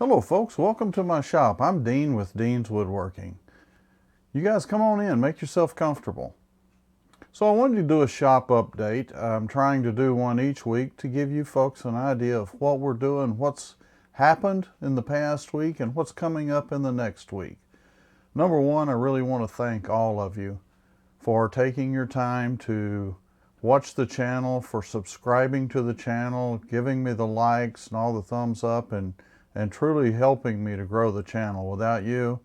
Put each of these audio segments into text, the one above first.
Hello folks, welcome to my shop. I'm Dean with Dean's Woodworking. You guys come on in, make yourself comfortable. So I wanted to do a shop update. I'm trying to do one each week to give you folks an idea of what we're doing, what's happened in the past week, and what's coming up in the next week. Number one, I really want to thank all of you for taking your time to watch the channel, for subscribing to the channel, giving me the likes and all the thumbs up, and truly helping me to grow the channel. Without you,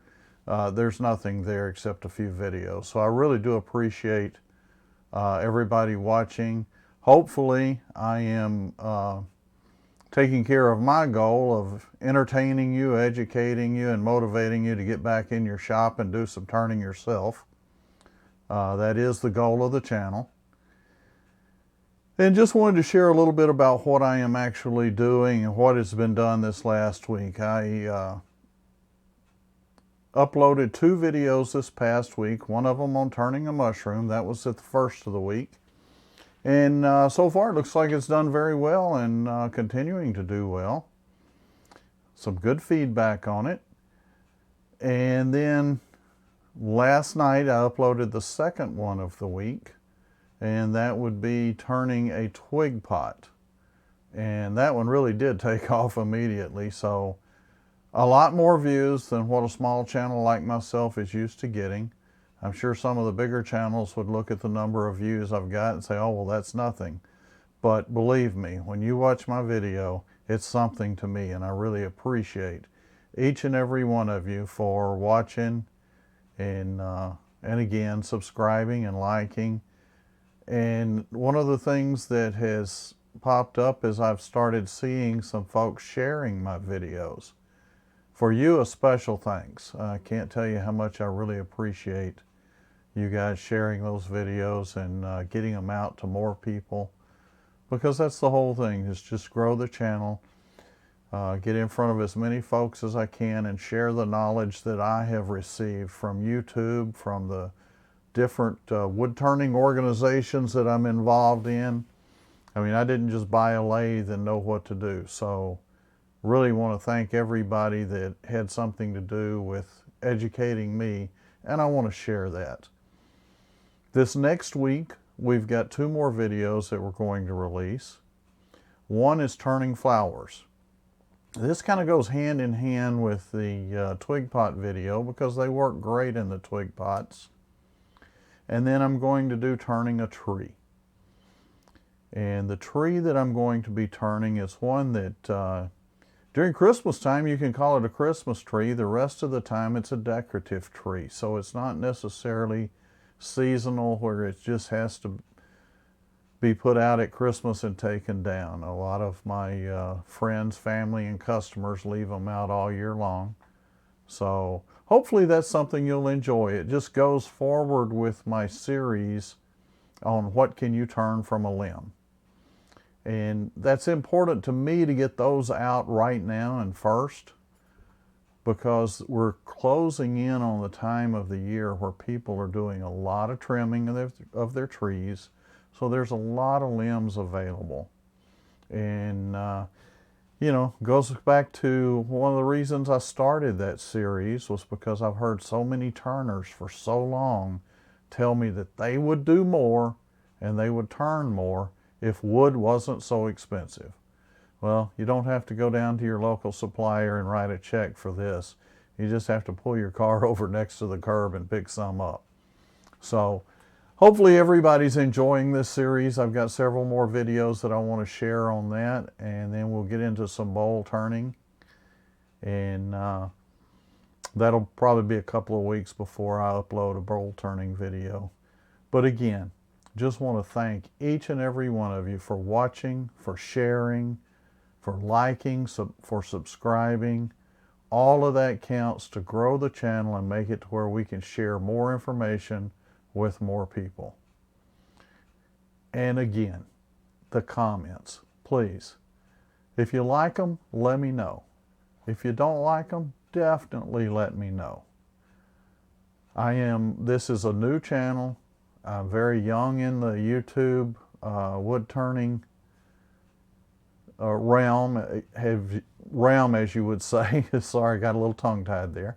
there's nothing there except a few videos. So I really do appreciate everybody watching. Hopefully I am taking care of my goal of entertaining you, educating you, and motivating you to get back in your shop and do some turning yourself. That is the goal of the channel. And just wanted to share a little bit about what I am actually doing and what has been done this last week. I uploaded 2 videos this past week, one of them on turning a mushroom. That was at the first of the week. And so far it looks like it's done very well and continuing to do well. Some good feedback on it. And then last night I uploaded the second one of the week, and that would be turning a twig pot. And that one really did take off immediately, so a lot more views than what a small channel like myself is used to getting. I'm sure some of the bigger channels would look at the number of views I've got and say, oh, well, that's nothing. But believe me, when you watch my video, it's something to me, and I really appreciate each and every one of you for watching and again, subscribing and liking. And one of the things that has popped up is I've started seeing some folks sharing my videos. For you, a special thanks. I can't tell you how much I really appreciate you guys sharing those videos and getting them out to more people, because that's the whole thing, is just grow the channel, get in front of as many folks as I can, and share the knowledge that I have received from YouTube, from the different wood turning organizations that I'm involved in. I mean, I didn't just buy a lathe and know what to do. So really want to thank everybody that had something to do with educating me, and I want to share that. This next week, we've got 2 more videos that we're going to release. One is turning flowers. This kind of goes hand in hand with the twig pot video because they work great in the twig pots. And then I'm going to do turning a tree. And the tree that I'm going to be turning is one that during Christmas time you can call it a Christmas tree. The rest of the time it's a decorative tree. So it's not necessarily seasonal where it just has to be put out at Christmas and taken down. A lot of my friends, family, and customers leave them out all year long. So hopefully that's something you'll enjoy. It just goes forward with my series on what can you turn from a limb. And that's important to me to get those out right now and first, because we're closing in on the time of the year where people are doing a lot of trimming of their trees. So there's a lot of limbs available. And you know, goes back to one of the reasons I started that series was because I've heard so many turners for so long tell me that they would do more and they would turn more if wood wasn't so expensive. Well, you don't have to go down to your local supplier and write a check for this. You just have to pull your car over next to the curb and pick some up. So hopefully everybody's enjoying this series. I've got several more videos that I want to share on that, and then we'll get into some bowl turning. And that'll probably be a couple of weeks before I upload a bowl turning video. But again, just want to thank each and every one of you for watching, for sharing, for liking, for subscribing. All of that counts to grow the channel and make it to where we can share more information with more people. And again, the comments, please. If you like them, let me know. If you don't like them, definitely let me know. This is a new channel. I'm very young in the YouTube wood turning realm, as you would say. Sorry, got a little tongue-tied there.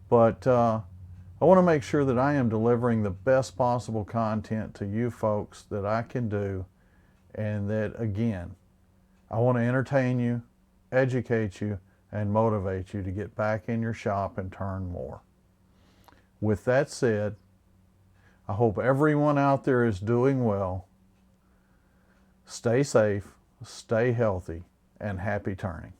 But I want to make sure that I am delivering the best possible content to you folks that I can do, and that, again, I want to entertain you, educate you, and motivate you to get back in your shop and turn more. With that said, I hope everyone out there is doing well. Stay safe, stay healthy, and happy turning.